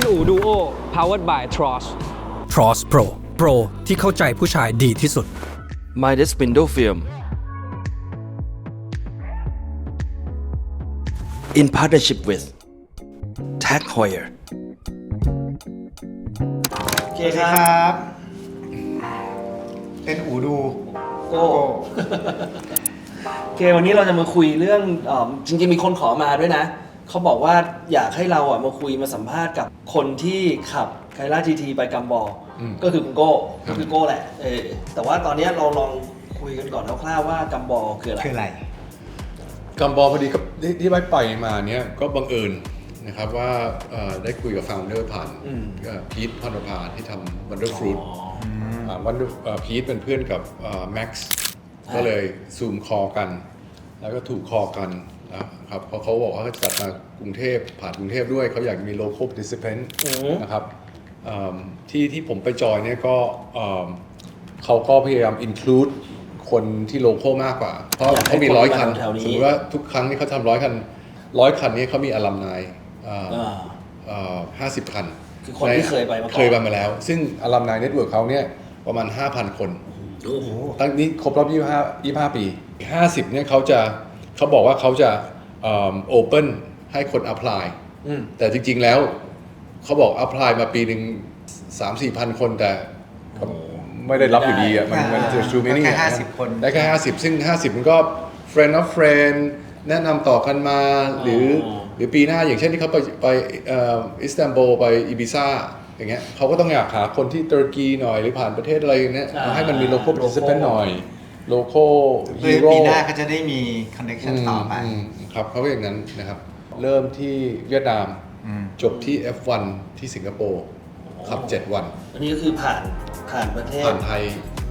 อู่ดูโอ powered by Tross Tross Pro Pro ที่เข้าใจผู้ชายดีที่สุด Midas Window Film in partnership with Tag Heuer โอเคครับ เป็นอูดูโก้ โอเควันนี้เราจะมาคุยเรื่องจริงๆมีคนขอมาด้วยนะเขาบอกว่าอยากให้เรามาคุยมาสัมภาษณ์กับคนที่ขับไคล่า GT ไปกัมบอลก็คือคุณโก้ก็คือโก้แหละแต่ว่าตอนนี้เราลองคุยกันก่อนคร่าวๆว่ากัมบอลคืออะไรกัมบอลพอดีก็ที่ไปมาเนี้ยก็บังเอิญนะครับว่าได้คุยกับ founder ผ่านพีทพรภาที่ทำ Wonder Fruit พีทเป็นเพื่อนกับแม็กซ์ก็เลยซูมคอกันแล้วก็ถูกคอกันนะครับเพราะเขาบอกว่าเขาจัดมากรุงเทพผ่านกรุงเทพด้วยเขาอยากมี local participant นะครับที่ผมไปจอยเนี่ยก็เขาก็พยายาม include คนที่ local มากกว่าเพราะเขามี100 คันสมมติว่าทุกครั้งที่เขาทำ100 คัน100 คันนี้เขามี alumni 50 คันคือคนที่เคยไปมาแล้วซึ่ง alumni network เขาเนี่ยประมาณ 5,000 คนตั้งนี้ครบรอบ25 ปี 50 เนี่ยเขาบอกว่าเขาจะopen ให้คน apply แต่จริงๆแล้วเขาบอก apply มาปีหนึ่ง 3-4 พันคนแต่ไม่ได้รับอยู่ดีอ่ะมันจะชูมินี่ได้แค่50 คนได้แค่50ซึ่ง50มันก็ friend of friend แนะนำต่อกันมาหรือปีหน้าอย่างเช่นที่เขาไปอิสตันบูลไปอีบิซ่าอย่างเงี้ยเขาก็ต้องอยากหาคนที่ตุรกีหน่อยหรือผ่านประเทศอะไรอย่างเงี้ยให้มันมี local participant หน่อย local hero ปีหน้าก็จะได้มี connection ต่อไปครับเขาก็อย่างนั้นนะครับเริ่มที่เวียดนามจบที่ F1 ที่สิงคโปร์ขับ7 วันอันนี้ก็คือผ่านประเทศผ่านไทย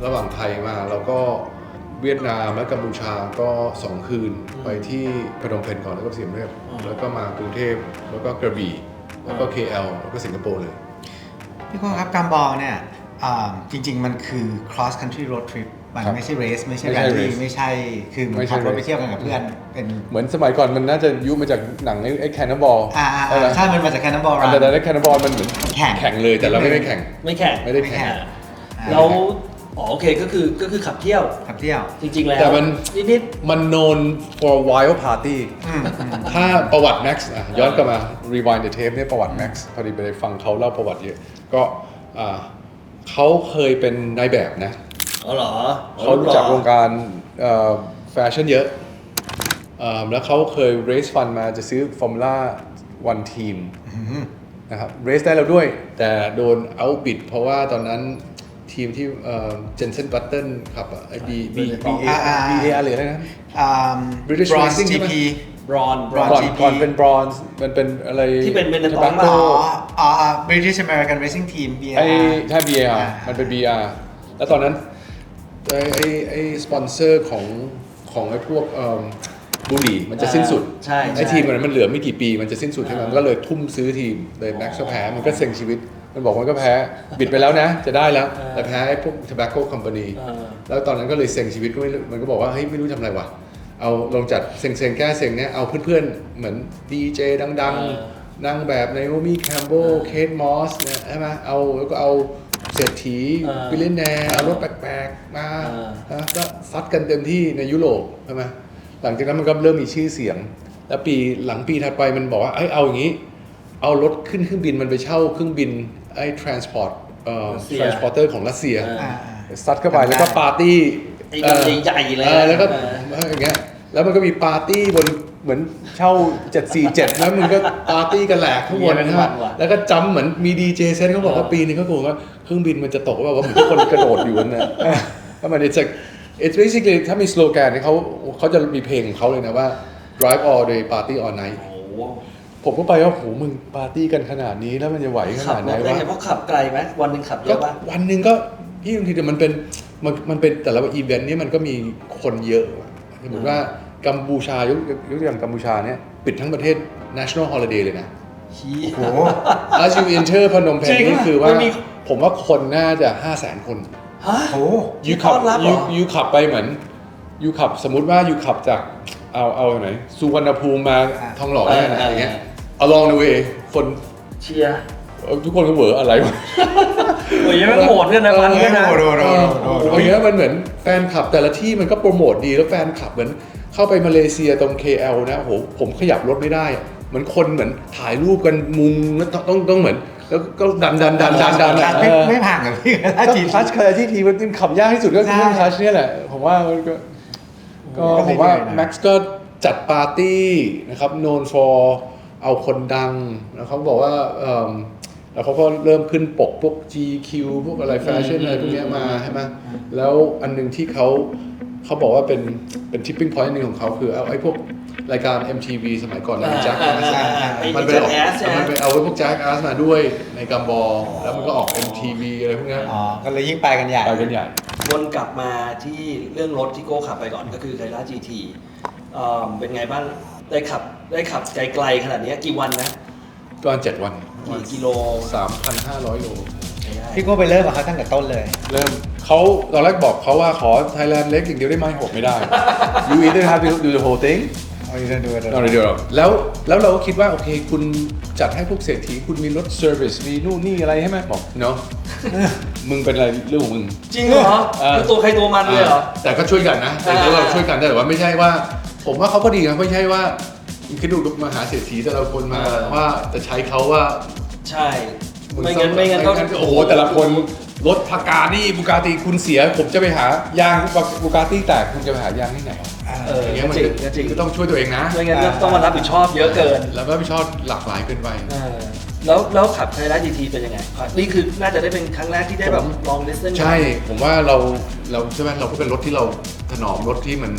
ระหว่างไทยมาแล้วก็เวียดนามและกัมพูชาก็2 คืนไปที่พนมเปญก่อนแล้วก็เสียมเรียบแล้วก็มากรุงเทพแล้วก็กระบี่แล้วก็ KL แล้วก็สิงคโปร์เลยพี่คุณครับกัมบอลเนี่ยจริงๆมันคือ cross country road trip มันไม่ใช่ race ไม่ใช่ rally ไม่ใช่คือมันขับรถไปเที่ยวกันกับเพื่อนเป็นเหมือนสมัยก่อนมันน่าจะยุมาจากหนังไอ้แคนนอบอลใช่มันมาจากแคนนอบอลแต่ไอ้แคนนอบอลมันเหมือนแข่งเลยแต่เราไม่ได้แข่งไม่ได้แข่งแล้วโอเคก็คือขับเที่ยวจริงๆแล้วแต่มัน known for wild party ถ้าประวัติ Max ย้อนกลับมา rewind the tape เนี่ยประวัติ Max พอดีไปฟังเขาเล่าประวัติเยอะก็เขาเคยเป็นนายแบบนะเหรอเขารู้จักวงการแฟชั่นเยอะแล้วเขาเคย raise fund มาจะซื้อ Formula 1 ทีมนะครับ raise ได้แล้วด้วยแต่โดน outbid เพราะว่าตอนนั้นทีมที่Jenson Button ครับBA หรืออะไรนะ British Racing GP ก่อนเป็น Bronze มันเป็นอะไรที่เป็นเนตองป่ะBritish American Racing Team BAR ใช่ BAR มันเป็น BAR แล้วตอนนั้นไอ้สปอนเซอร์ของไอ้พวกบุหรี่มันจะสิ้นสุดไอ้ทีมมันเหลือไม่กี่ปีมันจะสิ้นสุดใช่ไหมมันก็เลยทุ่มซื้อทีมเลยแม็กซ์ก็แพ้มันก็เซ็งชีวิตมันบอกมันก็แพ้บิดไปแล้วนะจะได้แล้วแต่แพ้ไอ้พวก tobacco company แล้วตอนนั้นก็เลยเซ็งชีวิตมันก็บอกว่าเฮ้ยไม่รู้ทำอะไรวะเอาลงจัดเซ็งแก้เซ็งเนี่ยเอาเพื่อนๆเหมือนดีเจดังๆนั่งแบบไนโอมีแคมโบเคทมอสเนี่ยใช่ไหมแล้วก็เอาเศรษฐีบิลเลนแนร์เอารถแปลกๆมาก็ซัดกันเต็มที่ในยุโรปใช่ไหมหลังจากนั้นมันก็เริ่มมีชื่อเสียงแล้วหลังปีถัดไปมันบอกว่าเอาอย่างนี้เอารถขึ้นเครื่องบินมันไปเช่าเครื่องบินไอ้ transporter ของรัสเซียซัดเข้าไปแล้วก็ปาร์ตี้ใหญ่เลยแล้วก็อย่างเงี้ยแล้วมันก็มีปาร์ตี้บนเหมือนเช่า747แล้วมันก็ปาร์ตี้กันแหลกข้างบนนะแล้วก็จำเหมือนมีดีเจเซตเขาบอกว่าปีนึงเขาบอกว่าเครื่องบินมันจะตกว่าเหมือนทุกคนกระโดดอยู่นั่นนะแล้วมันit's basically ถ้ามีสโลแกนเขาจะมีเพลงของเขาเลยนะว่า drive all day party all night ผมก็ไปว่าโหมึงปาร์ตี้กันขนาดนี้แล้วมันจะไหวขนาดไหนวะเพราะขับไกลไหมวันนึงขับเยอะป่ะวันนึงก็พี่บางทีเดี๋ยวมันเป็นแต่ละอีเวนต์นี่มันก็มีคนเยอะสมมติว่ากัมพูชายกตัวอย่างกัมพูชาเนี่ยปิดทั้งประเทศ national holiday เลยนะโอ้โห as you enter พนมเปญนี่คือว่าผมว่าคนน่าจะ 500,000 คนฮะโอ้ยูขับไปเหมือนยูขับสมมุติว่ายูขับจากเอาไหนสุวรรณภูมิมาทองหล่อได้นะอย่างเงี้ยalong the way คนเชียร์ ทุกคนก็เหวออะไรวะ โอ้ยยังไม่โหดด้วยนะฟันด้วยนะ โดน โอ้ยมันเหมือนแฟนคลับแต่ละที่มันก็โปรโมทดีแล้วแฟนคลับเหมือนเข้าไปมาเลเซียตรง KL นะโหผมขยับรถไม่ได้อะเหมือนคนเหมือนถ่ายรูปกันมุงแล้วต้องเหมือนแล้วก็ดันไม่ผ่านกับพี่ ถ้าจีทัชเคยที่ทีมันขับยากที่สุดก็คือเรื่องทัชเนี่ยแหละผมว่ามันก็ผมว่าแม็กซ์ก็จัดปาร์ตี้นะครับ known for เอาคนดังแล้วเขาบอกว่าแล้วเขาก็เริ่มขึ้นปกพวก GQ พวกอะไรแฟชั่นอะไรพวกนี้มาใช่ไหมแล้วอันนึงที่เขาบอกว่าเป็น tipping point นึงของเขาคือเอาไอ้พวกรายการ MTV สมัยก่อนนะแจ็คมันไปเอาไว้พวกแจ็คอาร์สมาด้วยในกัมบอลแล้วมันก็ออก MTV อะไรพวกนี้อ๋อก็เลยยิ่งไปกันใหญ่ วนกลับมาที่เรื่องรถที่โก้ขับไปก่อนก็คือไคล่า GT เป็นไงบ้างได้ขับไกลๆขนาดนี้กี่วันนะประมาณ7 วันกี่กิโล 3,500 โลพี่โก้ไปเริ่มกับเขาตั้งแต่ต้นเลยเริ่มเขาตอนแรกบอกเขาว่าขอ Thailand เล็กอย่างเดียวได้ไหมผมไม่ได้ You either have to do the whole thing ดูแล้วเราก็คิดว่าโอเคคุณจัดให้พวกเศรษฐีคุณมีรถเซอร์วิสมีนู่นนี่อะไรใช่ไหมบอกเนาะมึงเป็นอะไรเรื่องของมึงจริงเหรอคือตัวใครตัวมันเลยเหรอแต่ก็ช่วยกันนะแต่เราช่วยกันแต่ว่าไม่ใช่ว่าผมว่าเขาก็ดีนะไม่ใช่ว่าคิดดูมหาเศรษฐีแต่ละคนมาว่าจะใช้เขาว่าใช่ไม่งั้นก็โอ้โหแต่ละคนรถพากานี่บูกาตีคุณเสียผมจะไปหายางบูกาตี้แตกคุณจะไปหายางที่ไหนอย่างเงี้ยมันจริงก็ต้องช่วยตัวเองนะไม่งั้นต้องมารับผิดชอบเยอะเกินแล้วรับผิดชอบหลากหลายเกินไปแล้วขับไคล่า GT เป็นยังไงนี่คือน่าจะได้เป็นครั้งแรกที่ได้แบบลองดิสเทนซ์ใช่ผมว่าเราใช่ไหมเราก็เป็นรถที่เราถนอมรถที่มัน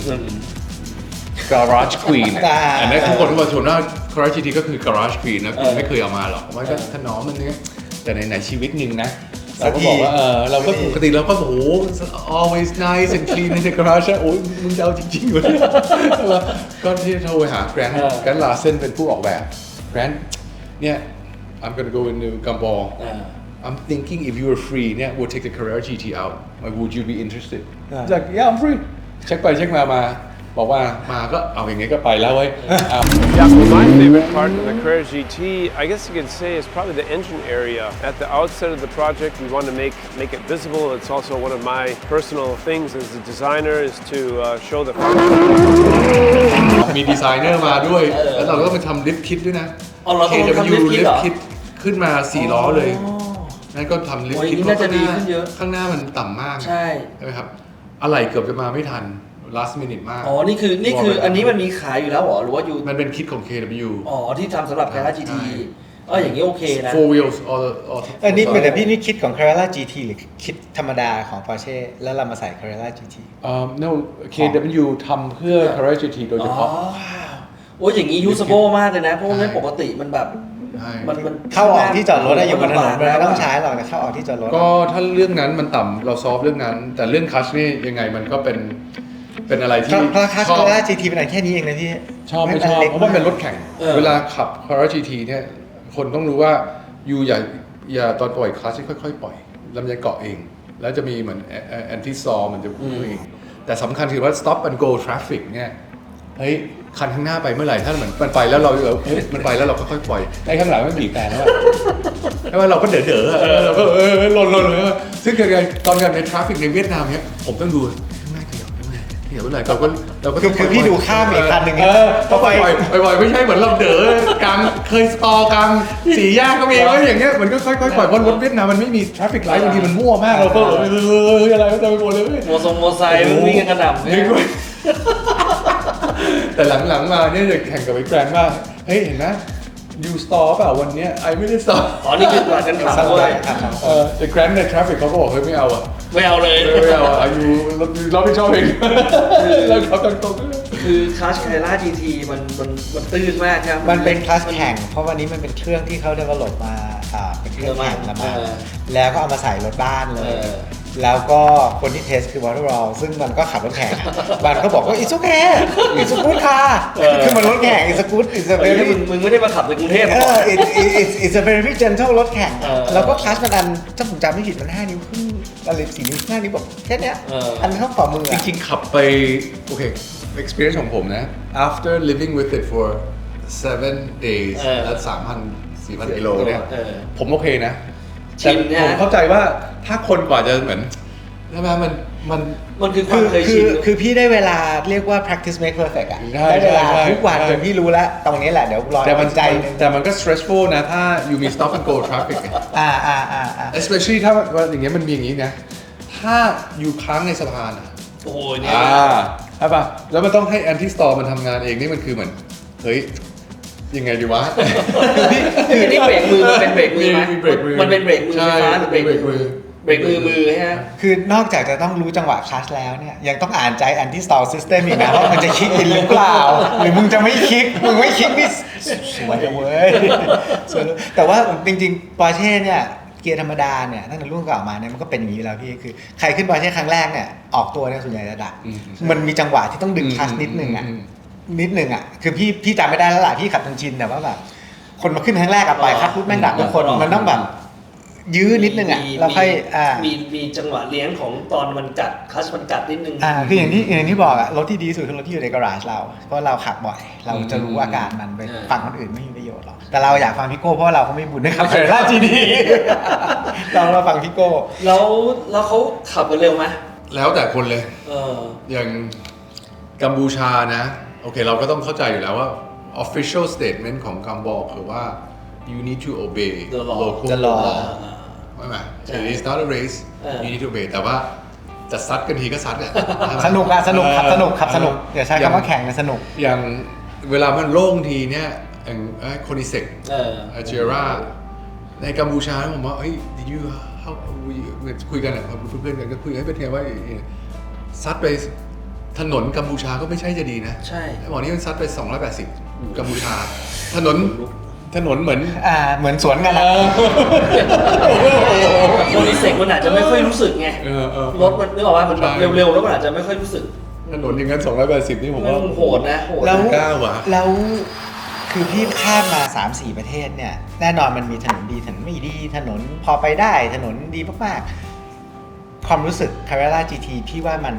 Garage Queen อันนี้ทุกคนที่มาชมว่า Garage GT ก็คือ Garage Queen นะไม่เคยเอามาหรอกมันก็ถนอมมันเนี่ยแต่ในชีวิตหนึ่งนะเราก็บอกว่าเราก็ปกติเราก็โอ้โห always nice and clean in the garage โอ้ยมึงจะเอาจริงๆอยู่เนี่ยก็ที่โทรไปหา Grant Larson เป็นผู้ออกแบบ Grant เนี่ย I'm gonna go into Gumball I'm thinking if you were free เนี่ย we'll take the Carrera GT out would you be interested like yeah I'm free เช็คไปเช็คมาบอกว่ามาก็เอาอย่างงี้ก็ไปแล้วเว้ย Yeah, well, my favorite part of the Carrera GT, I guess you could say, is probably the engine area. At the outset of the project, we want to make it visible. It's also one of my personal things as a designer is to show the function. มีดีไซเนอร์มาด้วยแล้วเราก็ไปทำลิฟต์คิดด้วยนะ KW ลิฟต์คิดขึ้นมา4 ล้อเลยนั่นก็ทำลิฟต์คิดเพราะข้างหน้ามันต่ำมากใช่ไหมครับอะไรเกือบจะมาไม่ทันlast minute มากอ๋อนี่คืออันนี้มันมีขายอยู่แล้วเหรอหรือว่าอยู่มันเป็นคิดของ KW อ๋อที่ทำสำหรับ Carrera GT อย่างนี้โอเคนะ 4 wheels all อันนี้เป็นแต่พี่นี่คิดของ Carrera GT หรือคิดธรรมดาของ Porsche แล้วเรามาใส่ Carrera GT no KW ทำเพื่อ Carrera GT โดยเฉพาะโอ้ยอย่างนี้ usable มากเลยนะเพราะว่าปกติมันแบบมันเข้าออกที่จอดรถได้อยู่บนถนนไม่ต้องใช้หรอกแต่เข้าออกที่จอดรถก็ถ้าเรื่องนั้นมันต่ำเราซอฟเรื่องนั้นแต่เรื่องคัชนี่ยังไงมันก็เป็นอะไรที่เพราะคัชก็ได้ GT เป็นอะไรแค่นี้เองนะพี่ชอบไม่ชอบเพราะมันเป็นรถแข่งเวลาขับ Carrera GT เนี่ยคนต้องรู้ว่าอยู่อย่าตอนปล่อยคลัชค่อยๆปล่อยแล้วมันจะเกาะเองแล้วจะมีเหมือนแอนตี้ซอมันจะพุ่งเองแต่สำคัญคือว่า stop and go traffic เนี่ยเฮ้ยคันข้างหน้าไปเมื่อไหร่ถ้ามันไปแล้วเรามันไปแล้วเราค่อยๆปล่อยไอ้ข้างหลังมันบีบแต่แล้วแล้วเราก็เด๋อเราก็หล่นเลยซึ่งตอนกันในทราฟฟิกในเวียดนามเนี่ยผมต้องดูข้างหน้าเกี่ยวเมื่อไหร่เราก็คือพี่ดูข้ามอีกคันหนึ่งพอปล่อยไม่ใช่เหมือนเราเด๋อกลางเคยสตอกลางสี่แยกก็มีว่าอย่างเงี้ยมันก็ค่อยๆปล่อยเพราะรถเวียดนามมันไม่มีทราฟฟิกไลท์บางทีมันมั่วมากเราก็อะไรก็จะไปหมดเลยโมไซค์วิ่งกันกระหน่ำแต่หลังๆมาเนี่ยจะแข่งกับไอ้แกรนว่าเฮ้ยเห็นไหมยูสตอร์เปล่าวันนี้ไอไม่ได้สตอร์นี่คือการกันขับด้วยแต่แกรนในทราฟฟิกเขาบอกเฮ้ยไม่เอาไม่เอาเลยอายุเราไม่ชอบเองแล้วเขาตรงคือคลาส Carrera GT มันตื้นมากครับมันเป็นคลาสแข่งเพราะวันนี้มันเป็นเครื่องที่เขาdevelopมาเป็นเครื่องแข่งแล้วก็เอามาใส่รถบ้านเลยแล้วก็คนที่เทสคือ Waterall ซึ่งมันก็ขับรถแข่งมันก็บอกว่า it's okay it's a good car คือมันรถแข่ง it's a good it's a very มึงไม่ได้มาขับในกรุงเทพit's a very gentle รถแข่งแล้วก็คลาสมันถ้าผมจำไม่ผิดมัน5 นิ้วครึ่งอะไร4 นิ้ว5 นิ้วแบบแค่เนี้ยอันเท่าฝ่ามือจริงๆขับไปโอเค experience ของผมนะ after living with it for 7 days แล้ว 4,000 กิโลเนี่ย ผมโอเคนะ ชิ แต่ นนะ ผมเข้าใจว่าถ้าคนกว่าจะเหมือนใช่ไหมมัน มันคือความเคยชิน คือพี่ได้เวลาเรียกว่า practice make perfect อ่ะ ใช่ ได้เวลา ใช่ ทุกวัน ใช่ จนพี่รู้แล้ว ตรงนี้แหละเดี๋ยวรอ แต่มัน ใจนึง แต่มันก็ stressful นะ ถ้า you มี stop and go trafficอ่า especially ถ้าว่าอย่างเงี้ยมันมีอย่างงี้นะ ถ้าอยู่ค้างในสะพานอ่ะ โอ้โหเนี่ย ใช่ป่ะ แล้วมันต้องให้ anti store มันทำงานเองนี่มันคือเหมือน เฮ้ย ยังไงดีวะ คืออันนี้เบรกมือมันเป็นเบรกมือไหม มีเบรกมือ มันเป็นเบรกมือไฟฟ้าหรือเบรก เบรกมื มื อ อเบรกมือฮะ คือนอกจากจะต้องรู้จังหวะคลัชแล้วเนี่ยยังต้องอ่านใจ anti stall system อีกนะว่ามันจะคิกอินหรือเปล่า หรือมึงจะไม่คิกมึงไม่คิกนี่สวยจังเว้ยสวยแต่ว่าจริงๆ Porsche เนี่ยเกียร์ธรรมดาเนี่ยตั้งแต่รุ่นเก่ามาเนี่ยมันก็เป็นอย่างนี้แล้วพี่คือใครขึ้น Porsche ครั้งแรกเนี่ยออกตัวเนี่ยส่วนใหญ่จะดักมันมีจังหวะที่ต้องดึงคลัชนิดนึงอ่ะคือพี่จำไม่ได้แล้วล่ะพี่ขับจนชินแต่ว่าแบบคนมาขึ้นครั้งแรกอะปล่อยคลัชปุ๊บแม่งดักทุกคนมันต้องแบบยื้อนิดนึงอ่ะแล้วค่อยมีจังหวะเลี้ยงของตอนมันจัดคลัชมันจัดนิดนึง คืออย่างที่บอกอะรถที่ดีที่สุดคือรถที่อยู่ในการาจเราเพราะเราขับบ่อยเราจะรู้อาการมันไปฟังคนอื่นไม่มีประโยชน์หรอกแต่เราอยากฟังพี่โก้เพราะเราก็ไม่บุญได้ขับเซอร์ราจีดี เราฟังพี่โก้ แล้วเขาขับกันเร็วไหม แล้วแต่คนเลย อย่าง กัมพูชานะ โอเคเราก็ต้องเข้าใจอยู่แล้วว่า official statement ของกัมบอกคือว่า you need to obey The law. local The law. law ไม่ไหม it is not a race you need to obey แต่ว่าจะซัดกันทีก็ซัดอ่ะ สนุกขับสนุกอย่าใช้คำว่าแข่งนะสนุก อย่างเวลามันโล่งทีเนี่ยอย่างโคนิเซกเจราในกัมพูชาผมว่าเฮ้ย did you how we คุยกันอ่ะเพื่อนๆกันก็คุยให้เป็นไงว่าซัดไปถนนกัมพูชาก็ไม่ใช่จะดีนะ ใช่ หมอนี่มันซัดไป280กัมพูชาถนนเหมือน เหมือนสวนกันนะ โคนิเซกมันอาจจะไม่ค่อยรู้สึกไงรถมันนึกออกว่ามันแบบเร็วๆแล้วมันอาจจะไม่ค่อยรู้สึกถนนอย่างนั้น280นี่ผมว่า โหดนะโหด แล้ว กล้าว่ะ แล้วคือพี่ข้ามมา 3-4 ประเทศเนี่ยแน่นอนมันมีถนนดีถนนไม่ดีถนนพอไปได้ถนนดีมากๆความรู้สึก Carrera GT พี่ว่ามัน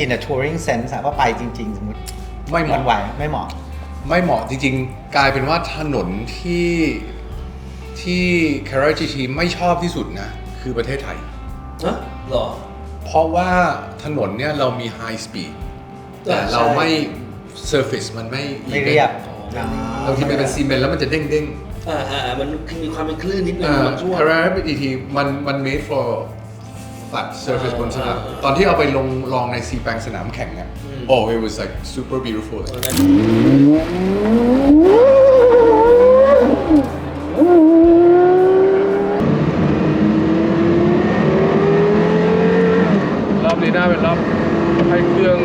in a touring sense อะว่าไปจริงๆสมมติ ไม่เหมาะ นไหวไม่เหมาะ ไม่เหมาะจริงๆ กลายเป็นว่าถนนที่ Carrera GT ไม่ชอบที่สุดนะ คือประเทศไทย หรอ เพราะว่าถนนเนี่ยเรามี high speed แต่เราไม่ surface มันไม่ ไม่เรียบ บางทีมันเป็นซีเมนต์แล้วมันจะเด้ง มันมีความเป็นคลื่นนิดนึงบางช่วง Carrera GT มัน made for flat surface บนสนามตอนที่เอาไปลองในซีแปลงสนามแข่งเนี่ยit was like super beautiful รอบนี้น่าเป็นรอบให้เครื่อง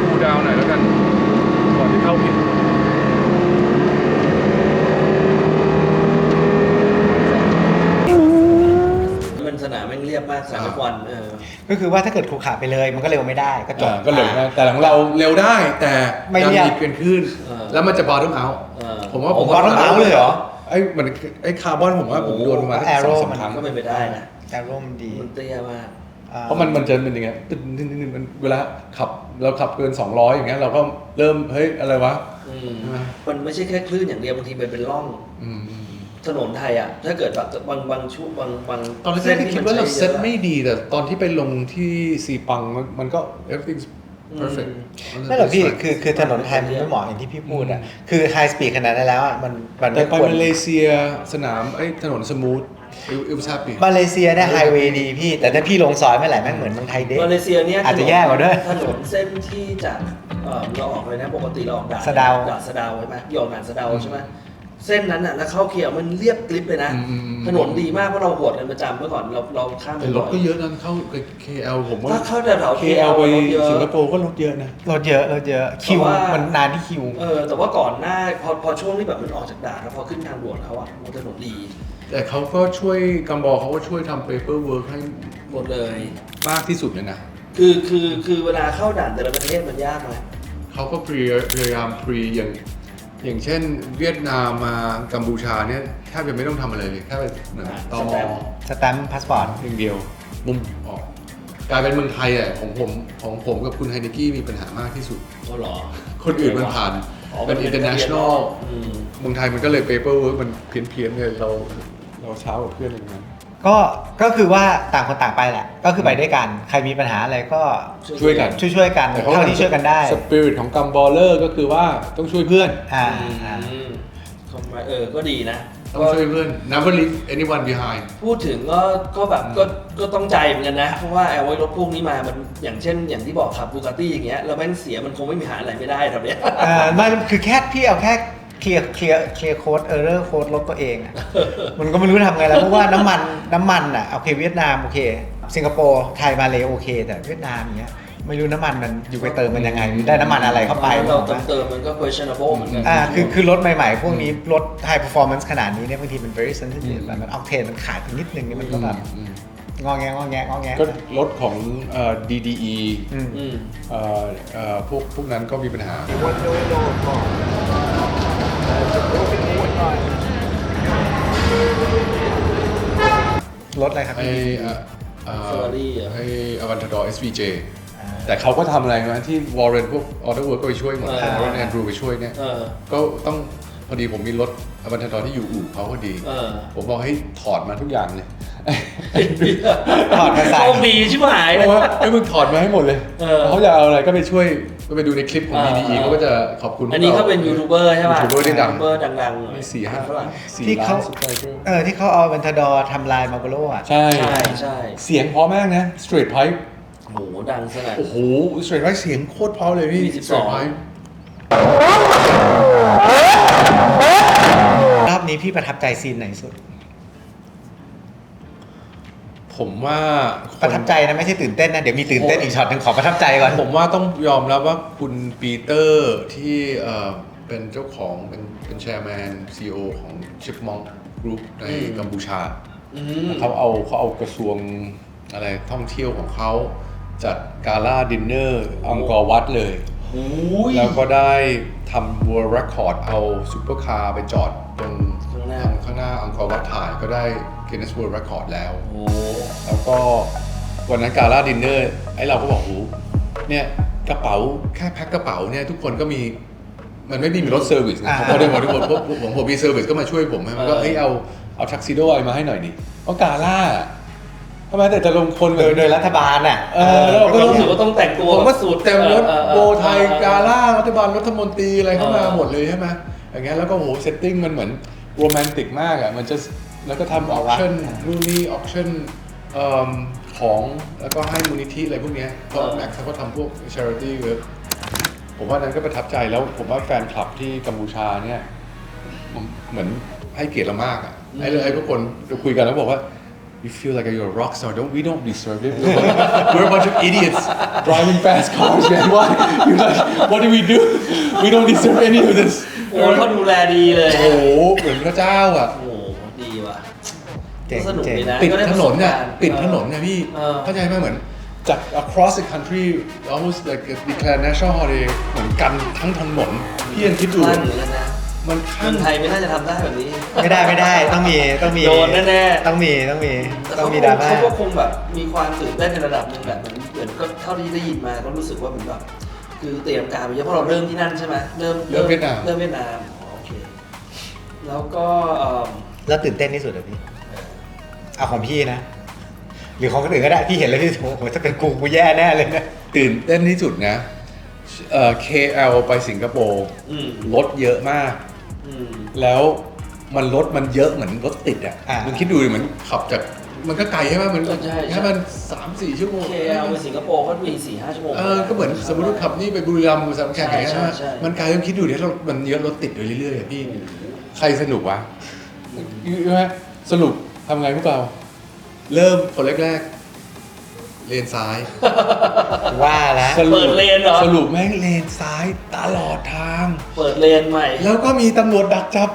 คูลดาวน์หน่อยแล้วกันก่อนที่เข้าผิด มันสนามแม่งเรียบมากสนามวันก็คือว่าถ้าเกิดขรุขระไปเลยมันก็เร็วไม่ได้ก็จบ ก็เร็วนะแต่ของเราเร็วได้แต่ ไม่ ยัง เรียบ มีเป็นคลื่นแล้วมันจะ bottom out ผมว่า bottom out เลยเหรอ ไอ้คาร์บอนผมว่าผมโดนมาตั้งสองสามครั้ง ก็เป็นไปได้นะ แต่ร่มดี มันเตี้ยมาก เพราะมันจะเป็นอย่างเงี้ยมันเวลาเราขับเกิน200อย่างเงี้ยเราก็เริ่มเฮ้ยอะไรวะ มันไม่ใช่แค่คลื่นอย่างเดียวบางทีมันเป็นร่องถนนไทยอ่ะถ้าเกิดแบบบางช่วงบาง ตอนแรกๆคิดว่าเราเซ็ตไม่ดีแต่ตอนที่ไปลงที่ซีปังมันก็ everything perfect นั่นแหละพี่คือถนนไทยมันไม่เหมาะอย่างที่พี่พูดอ่ะคือไฮสปีดขนาดนั้นแล้วอ่ะมัน แต่ ไม่ ไป ควร มาเลเซียสนามถนนสมูทit was happy มาเลเซียเนี่ยไฮเวย์ดีพี่แต่ถ้าพี่ลงซอยเมื่อไหร่แม่งเหมือนเมืองไทยเด้ มาเลเซียเนี่ย อาจจะแย่กว่าด้วย ถนนเส้นที่จากเราออกเลยนะปกติเราออกด่าน สะเดา สะเดาใช่ไหมยอมด่านสะเดาใช่ไหมเส้นนั้นน่ะแล้วเข้าเขียวมันเรียบกริบเลยนะถนนดีมากเพราะเราหวดกันประจำเมื่อก่อนเราข้าม แต่รถก็เยอะนะเข้า KL ผมว่า ถ้าเข้าแถว KL ไป รถเยอะ สิงคโปร์ก็รถเยอะนะ รถเยอะคิวมันนานที่คิว แต่ว่าก่อนหน้าพอช่วงที่แบบมันออกจากด่านแล้วพอขึ้นทางด่วนแล้วอ่ะมันถนนดี แต่เขาก็ช่วยกัมบอกเขาก็ช่วยทำ paperwork ให้ หมดเลย มากที่สุดเลยนะ คือเวลาเข้าด่านแต่ละประเทศมันยากไหม เขาก็พยายามอย่างเช่นเวียดนามมากัมพูชาเนี่ยแทบจะไม่ต้องทำอะไรเลยแค่ไปเหมือนตม สแตมป์พาสปอร์ต อย่างเดียวมุมออกกลายเป็นเมืองไทยอ่ะของผมกับคุณไฮนิกี้มีปัญหามากที่สุด อ๋อเหรอ คนอื่นมันผ่าน เป็น international เมืองไทยมันก็เลย paperwork มันเพี้ยนๆเลยเราเช้ากว่าเพื่อนอย่างนั้น ก็คือว่าต่างคนต่างไปแหละ ก็คือไปด้วยกัน ใครมีปัญหาอะไรก็ ช่วยกัน ช่วยกันเท่าที่ช่วยกันได้ สปิริตของกัมบอลเลอร์ก็คือว่าต้องช่วยเพื่อน ก็ดีนะ ต้องช่วยเพื่อน never leave anyone behind พูดถึงก็แบบก็ต้องใจเหมือนกันนะ เพราะว่าเอาไว้รถพวกนี้มามันอย่างเช่นอย่างที่บอกขับบูกาตี้อย่างเงี้ยแล้วแม่งเสียมันคงไม่มีหาอะไรไม่ได้ทำเนี้ย มันคือแค่พี่เอาแค่เคลียร์โค้ดโค้ดรถตัวเองอะ มันก็ไม่รู้ทำไงแล้วเพราะว่าน้ำมันอ่ะโอเคเวียดนามโอเคสิงคโปร์ไทยมาเลโอเคแต่เวียดนามอย่างเงี้ยไม่รู้น้ำมันมันอยู่ไปเติมมันยังไงได้น้ำมันอะไรเข้าไป เราเติมมันก็ questionable เหมือนกัน คือรถใหม่ๆ พวกนี้รถ high performance ขนาดนี้เนี่ยบางทีมัน very sensitive มันออกเทนมันขาดไปนิดนึงนี่มันก็แบบงอแงก็รถของDDE พวกนั้นก็มีปัญหา รถอะไรครับ ไอ้ Ferrari เหรอ ไอ้ Aventador SVJ แต่เขาก็ทำอะไรนะที่ Warren พวก Autowork ก็ไปช่วยหมด Warren Andrew ไปช่วยเนี่ยก็ต้องพอดีผมมีรถ Aventador ที่อยู่อู่เขาพอดี ผมบอกให้ถอดมาทุกอย่างเลย ถอดมาใส่ โชคดีชิบหาย เพราะว่าให้มึงถอดมาให้หมดเลยเขาจะเอาอะไรก็ไปช่วยก็ไปดูในคลิปของ DDE เขาก็จะขอบคุณ อันนี้เขาเป็นยูทูบเบอร์ใช่ป่ะ ยูทูบเบอร์ที่ดัง ยูทูบเบอร์ดังๆหน่อย มี4-5 ที่เขา ล้าน subscriber ที่เขาเอาเวนทาดอร์ทำลายมาโกโลอ่ะ ใช่ ใช่ เสียงเพราะมากนะ straight pipe โหดังสนั่น โอ้โห straight pipe เสียงโคตรเพราะเลยพี่ มี12 straight pipe รอบนี้พี่ประทับใจซีนไหนสุด ผมว่าคน ประทับใจนะไม่ใช่ตื่นเต้นนะเดี๋ยวมีตื่นเต้นอีกช็อตหนึ่งขอประทับใจก่อน ผมว่าต้องยอมรับว่าคุณปีเตอร์ที่เป็นเจ้าของเป็นแชร์แมน CEO ของ Chipmunk Group ในกัมพูชาเขาเอากระทรวงอะไรท่องเที่ยวของเขาจัดกาล่าดินเนอร์อังกอร์วัดเลย แล้วก็ได้ทำ World Record เอาซุปเปอร์คาร์ไปจอดตรงข้างหน้าอังกอร์วัดถ่ายก็ได้ Guinness World Record แล้ว แล้วก็วันนั้นกาล่าดินเนอร์ไอ้เราก็บอกโหเนี่ยกระเป๋าแค่แพ็คกระเป๋าเนี่ยทุกคนก็มีมันไม่มีรถเซอร์วิสนะพอได้หมดทุกคนผมมีเซอร์วิสก็มาช่วยผมมันก็เอาทักซิโดอะไรมาให้หน่อยดิเพราะกาล่าทำไมแต่จะลงคนโดยรัฐบาลอ่ะ แล้วเราก็ รู้สึกว่าต้องแต่งตัว ผมว่า สูท เต็มรถโบไทยกาล่ารัฐบาลรัฐมนตรีอะไรเข้ามาหมดเลยใช่ไหมอย่างเงี้ยแล้วก็โหเซตติ้งมันเหมือนโรแมนติกมากอ่ะมันจะแล้วก็ทำออคชั่นนู่นนี่ออคชั่นของแล้วก็ให้มูลนิธิอะไรพวกเนี้ยเพราะแม็กซ์เขาก็ทำพวก charity work ผมว่านั้นก็ประทับใจแล้วผมว่าแฟนคลับที่กัมพูชาเนี่ยเหมือนให้เกียรติเรามากอ่ะไอ้ทุกคนเราคุยกันแล้วบอกว่าyou feel like you're a rock star. We don't deserve it. We're a bunch of idiots driving fast cars, man. Why? You're like, what do we do? We don't deserve any of this. โอ้เขาดูแลดีเลย โอ้โหเหมือนพระเจ้าอ่ะ โอ้ดีว่ะ เจ๋ง สนุกดีนะ ปิด ก็ไ ถนนเนี่ย ประสบการณ์ ปิดถนนเนี่ยพี่ เข้าใจไหมเหมือนจาก across the country almost like declare national holiday เหมือนกันทั้งถนนพี่ยังคิดดู ลั่นเหมือนกันนะ มัน เมื ขั้ อน งไทยไม่น่าจะทำได้แบบนี้ ไม่ได้ต้องมี โดนแน่ๆ ต้องมี แต่ ดราม่า เขาก็คงแบบมีความตื่นเต้นในระดับหนึ่งแบบเหมือนก็เท่าที่ได้ยินมาก็รู้สึกว่าเหมือนแบบคือเตรียมการไปเยอะเพราะเราเริ่มที่นั่นใช่ไหมเริ่มเวียดนามโอเคแล้วก็ แล้วตื่นเต้นที่สุดเหรอพี่เอาของพี่นะ หรือของคนอื่นก็ได้พี่เห็นแล้วพี่โอ้โหถ้าเป็นกูแย่แน่เลยนะ ตื่นเต้นที่สุดนะKL ไปสิงคโปร์รถเยอะมากแล้วรถมันเยอะเหมือนรถติดอ่ะมึงคิดดูดิเหมือนขับจากมันก็ไกลใช่ไหมมันแค่มัน 3-4 ชั่วโมง KL ไปสิงคโปร์ก็มี 4-5 ชั่วโมง ก็เหมือนสมมติว่าขับนี่ไปบุรีรัมย์สามแข่งอย่างเงี้ย ใช่ มันไกลต้องคิดดูดิถ้ามันเยอะรถติดอยู่เรื่อยๆอะพี่ใครสนุกวะใช่ไหมสรุปทำไงพวกเราเริ่มคนแรกเลนซ้าย ว่าแล้ว เปิดเลนเหรอ สรุปแม่งเลนซ้ายตลอดทาง เปิดเลนใหม่ แล้วก็มีตำรวจดักจับ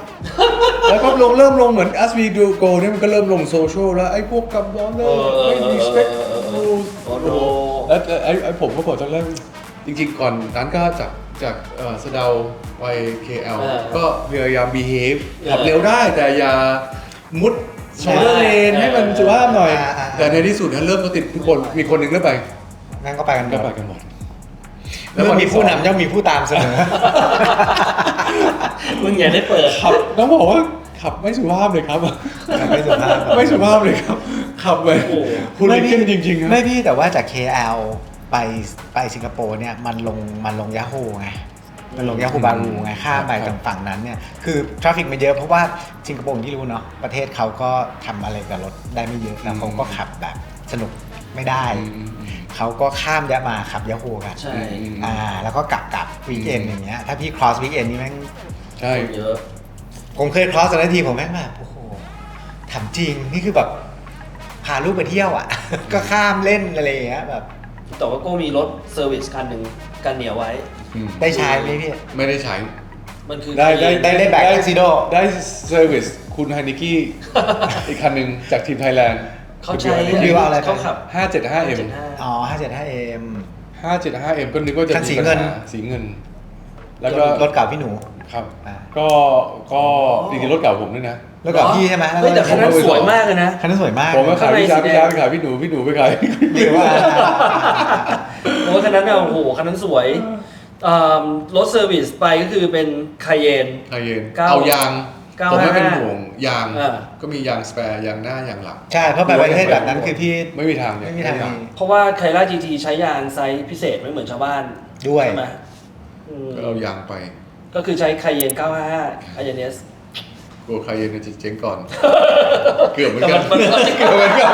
แล้วก็เริ่มลงเหมือน as we do go เนี่ยมันก็เริ่มลงโซเชียลแล้วไอ้พวกกับบอลเลยไม่ respect rules แล้วไอ้ผมก็บอกตอนแรกจริงๆก่อนนั้นก็จากสะเดาไป KL ก็พยายาม behave ขับเร็วได้แต่อย่ามุดโชว์เลนให้มันสุภาพหน่อย แต่ในที่สุดเริ่มก็ติดทุกคนมีคนหนึ่งเริ่มไป งั้นก็ไปกันหมด เมื่อมีผู้นำย่อมมีผู้ตามเสมอ มึงอย่าได้เปิด ขับต้องบอกว่าขับไม่สุภาพเลยครับ ไม่สุภาพ ไม่สุภาพเลยครับ ขับไปคุณลิขิตจริงๆครับ ไม่พี่แต่ว่าจาก KL ไปสิงคโปร์เนี่ยมันลงยาโฮไงมันลงยาโฮบารูไงข้ามไปทางฝั่งนั้นเนี่ยคือทราฟฟิกมันเยอะเพราะว่าสิงคโปร์ที่รู้เนาะประเทศเขาก็ทำอะไรกับรถได้ไม่เยอะแล้วเขาก็ขับแบบสนุกไม่ได้เขาก็ข้ามยะมาขับยาโฮกัน ใช่ แล้วก็กลับวีคเอนอย่างเงี้ยถ้าพี่ cross วีคเอนนี่แม่ง ใช่ เยอะ ผมเคย cross แต่ละทีผมแม่งแบบโอ้โหถามจริงนี่คือแบบพาลูกไปเที่ยวอ่ะ ก็ข้ามเล่นอะไรอย่างเงี้ยแบบ แต่ว่าโก้มีรถเซอร์วิสคันหนึ่งกันเหนียวไว้ ได้ใช้ไหมพี่ ไม่ได้ใช้ มันคือ ได้แบกทักซิโด ได้เซอร์วิสคุณไฮนิกี้ อีกคันหนึ่งจากทีมไทยแลนด์ เขาใช้ คุณบิวเอาอะไรไป เขาขับ 575M อ๋อ 575M 575M ก็นึกว่าจะ คันสีเงิน มีปัญหาสีเงิน แล้วก็ รถเก่าพี่หนู ครับ อ่า ก็จริงๆรถเก่าผมด้วยนะ รถเก่าพี่ใช่ไหม เฮ้ยแต่คันนั้นสวยมากเลยนะ คันนั้นสวยมาก ผมก็ขาย ข้างใน พี่ช้า สี พี่ แดง ช้าไปขายพี่หนูไปขาย หรือว่า โอ้คันนั้นเนี่ยโอ้โหคันนั้นสวยรถเซอร์วิสไปก็คือเป็นคาเยน ไฮเย็น เก้า เอายาง 955 ผมไม่เป็นห่วงยาง อ่า ก็มียางสแปร์ยางหน้ายางหลัง ใช่เพราะไปประเทศแบบนั้นคือพี่ ไม่มีทางเนี่ย ไม่มีทางมี เพราะว่าไคล่า GT ใช้ยางไซส์พิเศษไม่เหมือนชาวบ้าน ด้วย ใช่ไหมอืม ก็เอายางไป ก็คือใช้คาเยน 955 คาเยนเอส กลัวใครเย็นจะเจ๊งก่อน เกือบเหมือนกัน แต่มัน เกือบเหมือนกัน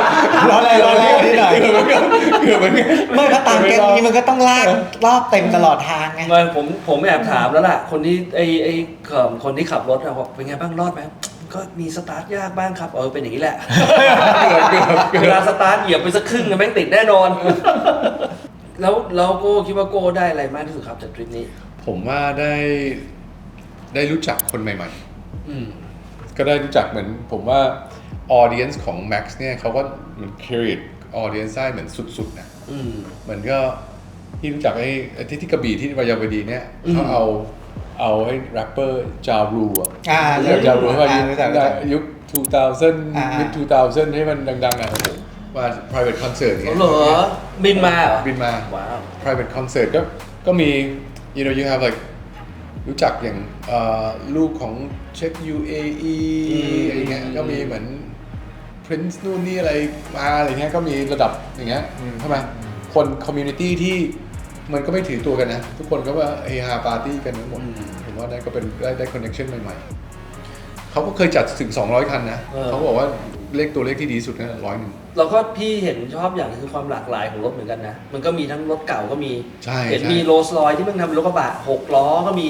ร้อนแรงนิดหน่อย เกือบเหมือนกันเกือบเหมือนกัน ไม่ถ้าตามแก๊งนี้มันก็ต้องลากรอบเต็มตลอดทางไง ไม่ผมแอบถามแล้วล่ะ คนที่คนที่ขับรถอะบอกเป็นไงบ้างรอดไหมก็มีสตาร์ทยากบ้างครับเป็นอย่างนี้แหละ เวลาสตาร์ทเหยียบไปสักครึ่งนะแม่งติดแน่นอน แล้วโก้คิดว่าโก้ได้อะไรมากที่สุดครับจากทริปนี้ ผมว่าได้รู้จักคนใหม่ๆ อืม ก็ได้รู้จักเหมือนผมว่า audience ของ Max เนี่ยเขาก็เหมือน create audience ได้เหมือนสุดๆนะ อืม เหมือนก็ที่รู้จักไอ้ที่กระบี่ที่วายาวดีเนี่ย อืม เขาเอาให้แรปเปอร์จารูอ่ะ รู้จัก จารูว่า รู้จัก ยุค 2000 mid 2000 ให้มันดังๆอ่ะโอ้โหว่า private concert เนี่ย เหรอบินมาเหรอ บินมา ว้าว private concert ก็มี you know you have like รู้จักอย่างลูกของเช็ค UAE อะไรเงี้ยก็มีเหมือน Prince นู่นนี่อะไรมาอะไรเงี้ยก็มีระดับอย่างเงี้ยใช่ไหมคน community ที่มันก็ไม่ถือตัวกันนะ ทุกคนก็ว่าเฮฮาปาร์ตี้กันทั้งหมดผมว่านั่นก็เป็นได้ connection ใหม่ๆเขาก็เคยจัดถึง 200 คันนะเขาบอกว่าตัวเลขที่ดีสุดนะ100 แล้วก็พี่เห็นชอบอย่างคือความหลากหลายของรถเหมือนกันนะ มันก็มีทั้งรถเก่าก็มี ใช่ เห็น ใช่ มีโรลส์รอยที่มันทำเป็นรถกระบะ6 ล้อก็มี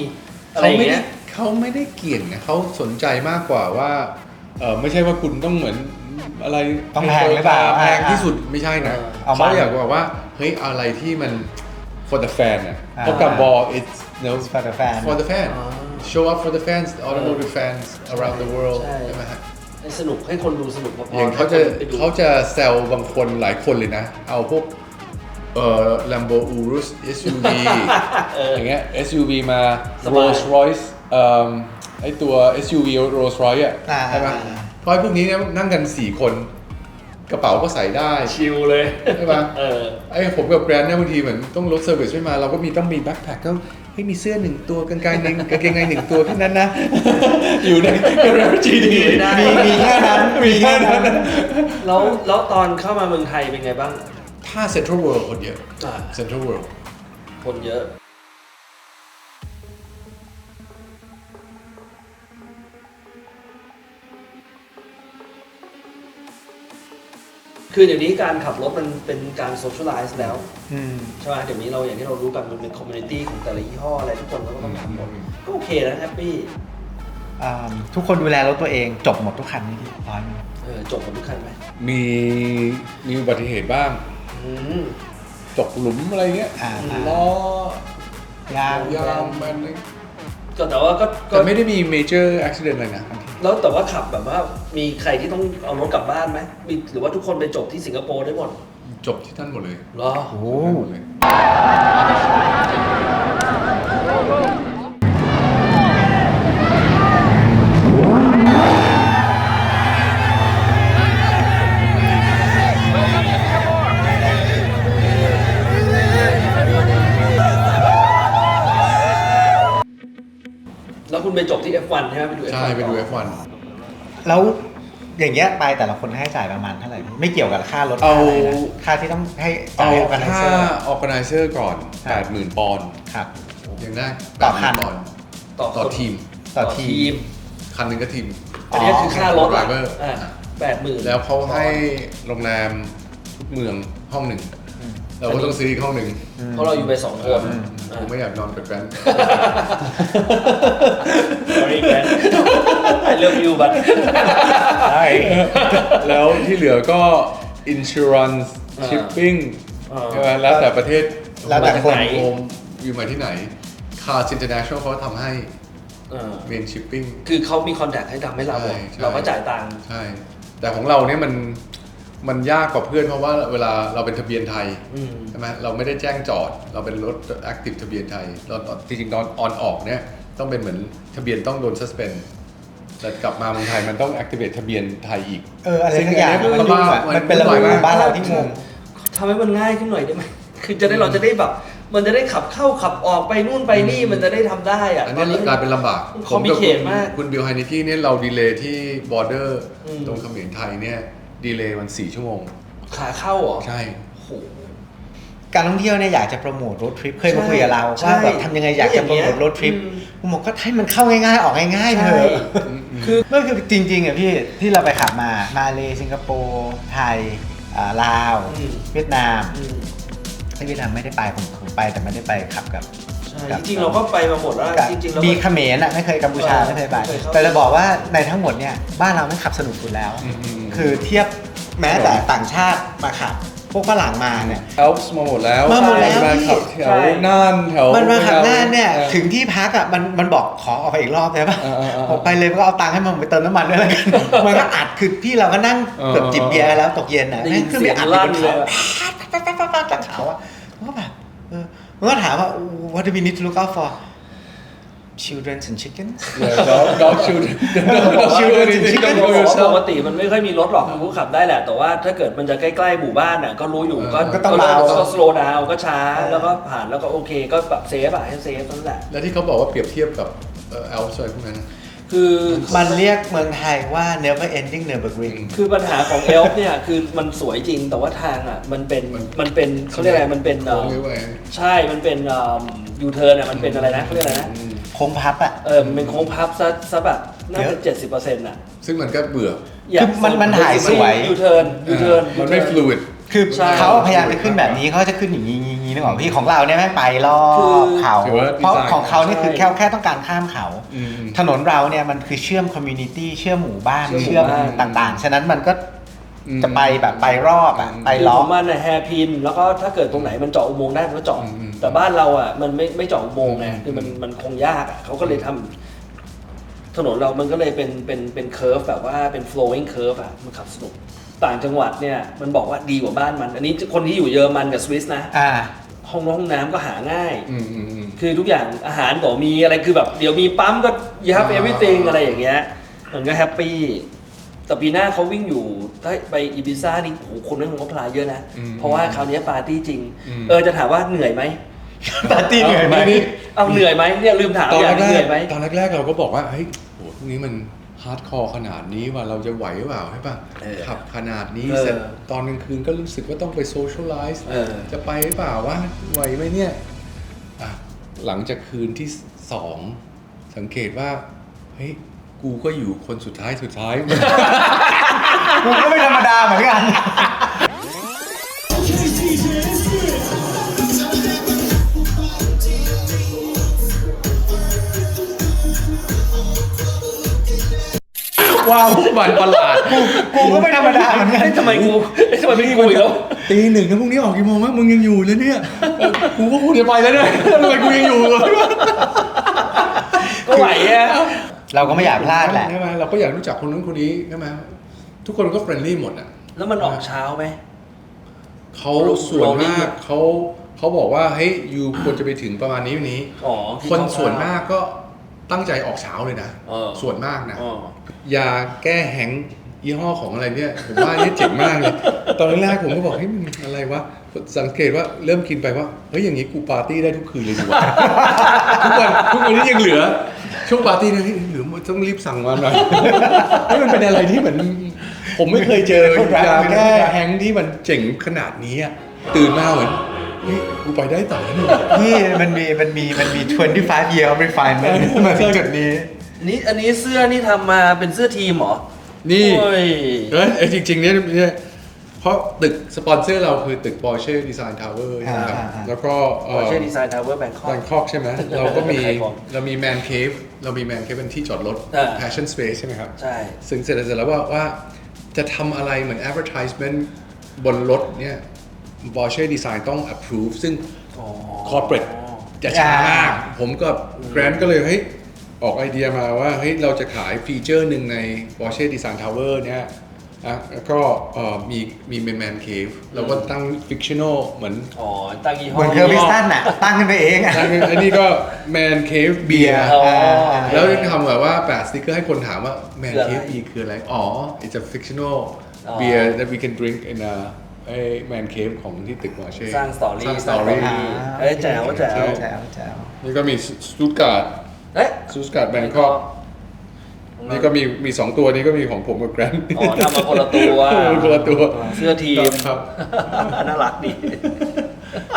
อะไรอย่างเงี้ย เขาไม่ได้เกี่ยงนะเขาสนใจมากกว่าว่าไม่ใช่ว่าคุณต้องเหมือนอะไร ต้องแพงหรือเปล่า แพงที่สุดไม่ใช่นะ เอามา เขาอยากบอกว่าเฮ้ยอะไรที่มัน for the fan อ่ะเพราะกับบอล it's no for the fan for the fan show up for the fans the automotive fans around the world ใช่ ใช่ไหมฮะ ให้สนุกให้คนดูสนุกพอๆ อย่างเขาจะแซวบางคนหลายคนเลยนะ เอาพวกLambo Urus SUV อย่างเงี้ย SUV มา Rolls Royce ไอตัว SUV Rolls Royce อ่ะใช่ไหมเพราะไอ้พวกนี้เนี่ยนั่งกัน 4 คนกระเป๋าก็ใส่ได้ ชิลเลย ใช่ไหมไอ้ผมกับแบรนด์เนี่ยบางทีเหมือนต้องรถเซอร์วิสไม่มาเราก็ต้องมีแบ็คแพ็คก็ให้มีเสื้อ1 ตัวกางเกงกางเกงใน1 ตัวแค่นั้นนะ อยู่ในกระเป๋า GD มีแค่นั้นมีแค่นั้น แล้วตอนเข้ามาเมืองไทยเป็นไงบ้าง ถ้า Central World คนเยอะ อ่า Central World คนเยอะ คือเดี๋ยวนี้การขับรถมันเป็นการโซเชียลไลซ์แล้วใช่ไหมเดี๋ยวนี้เราอย่างที่เรารู้กันมันเป็นคอมมูนิตี้ของแต่ละยี่ห้ออะไรทุกคนก็ต้องทำหมดก็โอเคนะแฮปปี้ ทุกคนดูแลรถตัวเองจบหมดทุกคันนี่พี่100%จบหมดทุกคันไหม มีอุบัติเหตุบ้าง อืม ตกหลุมอะไรเงี้ยล้อยางมัน ก็แต่ว่าก็ แต่ไม่ได้มี major accident อะไรนะ แล้วแต่ว่าขับแบบว่ามีใครที่ต้องเอารถกลับบ้านไหมมีหรือว่าทุกคนไปจบที่สิงคโปร์ได้หมด จบที่นั่นหมดเลย เหรอ โอ้ ที่นั่นหมดเลย เ F1 ใช่ไหมไปดู F1 ใช่ไปดู F1 แล้วอย่างเงี้ยไปแต่ละคนให้จ่ายประมาณเท่าไหร่ไม่เกี่ยวกับค่ารถ เอา ค่าอะไรนะค่าที่ต้องให้จ่า เอา ยให้ organizer ค่า organizer ก่อน ครับ 80,000 ปอนด์ ครับ อย่างแรก ต่อคัน 80,000 ปอนด์ ต่อ ต่อทีม ต่อทีม คันหนึ่งก็ทีม อันนี้คือค่ารถ driver 80,000 แล้วเขาให้โรงแรมทุกเมืองห้องหนึ่ง เราก็ต้องซื้ออีกห้องหนึ่ง เพราะเราอยู่ไป2 คน ผมไม่อยากนอนกับแกรน sorry man I love you but ใช่ แล้วที่เหลือก็ insurance shipping ใช่ไหมแล้วแต่ประเทศ แล้วแต่คน โฮมอยู่มาที่ไหน Cars International เขาทำให้ main shipping คือเขามีคอนแทคให้ทำให้เรา ใช่ใช่ เราก็จ่ายตังค์ ใช่ แต่ของเราเนี่ยมันยากกว่าเพื่อนเพราะว่าเวลาเราเป็นทะเบียนไทยใช่ไหมเราไม่ได้แจ้งจอด เราเป็นรถ active ทะเบียนไทยเราจริงๆตอนออนออกเนี่ยต้องเป็นเหมือนทะเบียนต้องโดน suspend แต่กลับมาเมืองไทยมันต้อง activate ทะเบียนไทยอีก อะไรทุกอย่าง ซึ่ง มันยุ่งอะมันเป็นระบบของบ้านเราที่งง ทำให้มันง่ายขึ้นหน่อยได้ไหม คือเราจะได้แบบ มันจะได้ขับเข้าขับออกไปนู่นไปนี่มันจะได้ทำได้อะ อันนี้กลายเป็นลำบาก คอมพิเคทมาก คุณบิลไฮนิกี้เนี่ยเราดีเลย์ที่บอร์เดอร์ตรงเขมรไทยเนี่ยดีเลย์มัน4 ชั่วโมง ขาเข้าเหรอ ใช่ โอ้โห การท่องเที่ยวเนี่ยอยากจะโปรโมทรถทริปเคยมาคุยกับเรา ใช่ ว่าแบบทำยังไงอยากจะโปรโมทรถทริปผมบอกก็ให้มันเข้าง่ายๆออกง่ายๆเถอะ คือ มันคือจริงๆอ่ะพี่ที่เราไปขับมาเลสิงคโปร์ไทยลาวเวียดนามที่เวียดนามไม่ได้ไปผมไปแต่ไม่ได้ไปขับกับ ใช่จริงๆเราก็ไปมาหมดแล้วจริงๆเรา มีเขมรอ่ะไม่เคยกัมพูชาไม่เคยไปแต่จะบอกว่าในทั้งหมดเนี่ยบ้านเราไม่ขับสนุกสุดแล้ว คือเทียบแม้แต่ต่างชาติมาขับพวกฝรั่งมาเนี่ย เอลส์มาหมดแล้ว มาหมดแล้ว มาขับแถวน่านแถว มันมาขับน่านเนี่ย ออ ถึงที่พักอ่ะมันบอกขอออกไปอีกรอบได้ป่ะ ผมไปเลยก็เอาตังค์ให้มันไปเติมน้ำมันด้วยแล้วกัน มันก็อัดคือพี่เราก็นั่งเกือบจิบเบียร์แล้วตกเย็นอ่ะ ได้ยิน ขึ้น เสี ไป ยง อัด ลั่ บ น น เล เขา ย ตังเขาอ่ะมันก็แบบมันก็ถามว่า what do we need to look out for children and chickens dog children ปกติมันไม่ค่อยมีรถหรอกกูขับได้แหละ แต่ว่าถ้าเกิดมันจะใกล้ๆหมู่บ้านอ่ะก็รู้อยู่ก็ ก็ต้องเบา ก็สโลว์ดาวก็ช้าแล้วก็ผ่านแล้วก็โอเคก็แบบเซฟอ่ะให้เซฟนั่นแหละ แล้วที่เขาบอกว่าเปรียบเทียบกับเอลส์อะไรพวกนั้นนะ คือ มันเรียกเมืองไทยว่า never ending Nürburgring คือปัญหาของเอลฟ์เนี่ยคือมันสวยจริงแต่ว่าทางอ่ะมันเป็นเขาเรียกอะไรมันเป็น โค้งเยอะไป ใช่มันเป็นยูเทิร์นอ่ะมันเป็นอะไรนะเขาเรียกอะไรนะ โค้งพับอ่ะ มันเป็นโค้งพับซะแบบน่าจะ70%อ่ะ ซึ่งมันก็เบื่อ คือมันถ่ายสวย ยูเทิร์น มันไม่ fluid คือ ใช่ เขาพยายามจะขึ้นแบบนี้เขาจะขึ้นอย่างนี้นึกออกพี่ของเราเนี่ยแม่งไปรอ คือ บเขา ถือว่า เพราะ ดีไซน์ ของเขานี่คือแค่ต้องการข้ามเขา อืม ถนนเราเนี่ยมันคือเชื่อมคอมมูนิตี้เชื่อมหมู่บ้าน เชื่ เชื่อ อ ม หมู่บ้าน ต่างๆ ฉะนั้นมันก็ อืม จะไปแบบไปรอบอ่ะไป คือ ล้อ ของมันแฮร์พินแล้วก็ถ้าเกิดตรงไหนมันเจาะอุโมงค์ได้มันก็เจาะแต่บ้านเราอ่ะมันไม่เจาะอุโมงค์ไงคือมันคงยากอ่ะเขาก็เลยทำถนนเรามันก็เลยเป็นเคิร์ฟแบบว่าเป็น flowing curve อ่ะมันขับสนุกต่างจังหวัดเนี่ยมันบอกว่าดีกว่าบ้านมัน อันนี้คนที่อยู่เยอรมันกับสวิสนะ ห้องน้ำก็หาง่าย คือทุกอย่างอาหารก็มีอะไรคือแบบเดี๋ยวมีปั๊มก็ you have everything อะไรอย่างเงี้ยมันก็แฮปปี้แต่ปีหน้าเขาวิ่งอยู่ถ้าไปอีบิซ่านี่โอ้โหคนไม่คงก็พลายเยอะนะ เพราะว่าคราวนี้ปาร์ตี้จริง จะถามว่าเหนื่อยไหม ปาร์ตี้เหนื่อยไหม เอาเหนื่อยไหมเนี่ยลืมถาม ตอน อย่างเห แร นื่ ก อยไหม ๆตอนแรกๆเราก็บอกว่าเฮ้ยโหพวกนี้มันฮาร์ดคอร์ขนาดนี้ว่าเราจะไหวหรือเปล่าใช่ป่ะขับขนาดนี้เสร็จตอนกลางคืนก็รู้สึกว่าต้องไปโซเชียลไลซ์จะไปหรือเปล่าว่าไหวไหมเนี่ยหลังจากคืนที่2สังเกตว่าเฮ้ยกูก็อยู่คนสุดท้าย กูก็ไม่ธรรมดาเหมือนกัน ว้าวมันประหลาด กูก็ไม่ธรรมดาเหมือนกัน ทำไมไม่กูอีกแล้ว ตี 1นะพรุ่งนี้ออกกี่โมงวะมึงยังอยู่เลยเนี่ยกูก็คงจะไปแล้วเนี่ยทำไมกูยังอยู่วะ ก็ไหวอะ เราก็ไม่อยากพลาดแหละ ใช่ไหมเราก็อยากรู้จักคนนู้นคนนี้ใช่ไหมทุกคนก็เฟรนลี่หมดอ่ะ แล้วมันออกเช้าไหม เขาส่วนมากเขาบอกว่าเฮ้ยยูควรจะไปถึงประมาณนี้วันนี้ อ๋อ คนส่วนมากก็ตั้งใจออกเช้าเลยนะ ส่วนมากนะยาแก้แห้งก์ยี่ห้อของอะไรเนี่ยผมว่านี่เจ๋งมากเลยตอนแรกๆผมก็บอกเฮ้ยมันอะไรวะสังเกตว่าเริ่มกินไปว่าเฮ้ยอย่างนี้กูปาร์ตี้ได้ทุกคืนเลยดีกว่า ทุกวันนี้ยังเหลือช่วงปาร์ตี้เนี่ยเหลือ ต้องรีบสั่งมาหน่อย ให้มันเป็นอะไรที่เหมือนผมไม่เคยเจอยาแก้แฮงก์ที่มันเจ๋งขนาดนี้อะตื่นมาเหมือนเฮ้ยกูไปได้ต่อแล้วนี่ นี่มันมี25 year of refinement มาถึงจุดนี้ อันนี้เสื้อนี่ทำมาเป็นเสื้อทีมเหรอ นี่ โอ้ย จริงๆเนี่ยเพราะตึกสปอนเซอร์เราคือตึก Porsche Design Tower นะครับ แล้วก็ Porsche Design Tower Bangkok แบงคอกใช่ไหม เราก็มี ขายของ เรามี Man Cave เรามี Man Cave เป็นที่จอดรถ Passion Space ใช่ไหมครับ ใช่ ซึ่งเสร็จแล้วว่าจะทำอะไรเหมือน advertisement บนรถเนี่ย Porsche Design ต้อง approve ซึ่ง corporate จะช้ามาก ผมกับ Grant ก็เลยเฮ้ยออกไอเดียมาว่าเฮ้ยเราจะขายฟีเจอร์หนึ่งใน Porsche Design Tower เนี่ยแล้วก็มี Man Cave เราก็ตั้ง fictional เหมือน อ๋อ ตั้งยี่ห้อ เหมือนเคอร์วิสตันน่ะตั้งขึ้นไปเองอ่ะ อันนี้ก็ Man Cave Beer อ๋อ แล้วทำแบบว่าแปะสติ๊กเกอร์ให้คนถามว่า Man คืออะไร Cave Beer คืออะไร อ๋อ it's a fictional อ๋อ beer that we can drink in a Man Cave ของที่ตึกวอเช่ สร้างสตอรี่ สร้างสตอรี่ เอ้ยแจ๋วแจ๋ว แจ๋ว นี่ก็มีสตูตการ์ด เอ๊ะ สตูตการ์ดแบงคอกนี่ก็มี2ตัวนี้ก็มีของผมกับแกรน อ๋อทำมาคนละตัว คนละตัว เสื้อทีม ครับ น่ารักดี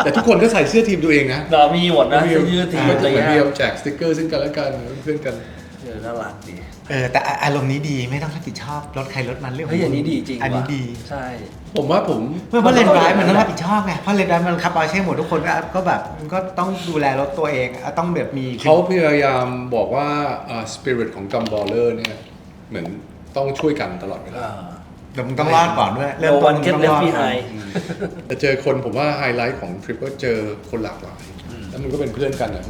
แต่ทุกคนก็ใส่เสื้อทีมตัวเองนะ เรามีหมดนะเสื้อยืดทีม ก็ อะไร เหมือน เงี้ เดี ย ยวแจกสติ๊กเกอร์ซึ่งกันและกันเพื่อนกัน น่ารักดี แต่อารมณ์นี้ดีไม่ต้องรับผิดชอบรถใครรถมันเรื่องข เฮ้ย คุ อั ณ นนี้ดีจริง อันนี้ ว่ะ ดี ใช่ ผมว่าผม เพราะเลนไดรฟ์มันต้องรับผิดชอบไงเพราะเลนไดรฟ์มันขับเอาเช่หมดทุกคนก็แบบมันก็ต้องดูแลรถตัวเองต้องแบบมี เขาพยายามบอกว่าสปิริตของกัมบอลเลอร์เนี่ยเหมือนต้องช่วยกันตลอดเวลา เดี๋ยวมึงต้องรอดก่อนด้วย No one get left behind แต่เจอคนผมว่าไฮไลท์ของทริปก็เจอคนหลากหลายแล้วมันก็เป็นเพื่อนกันอ่ะ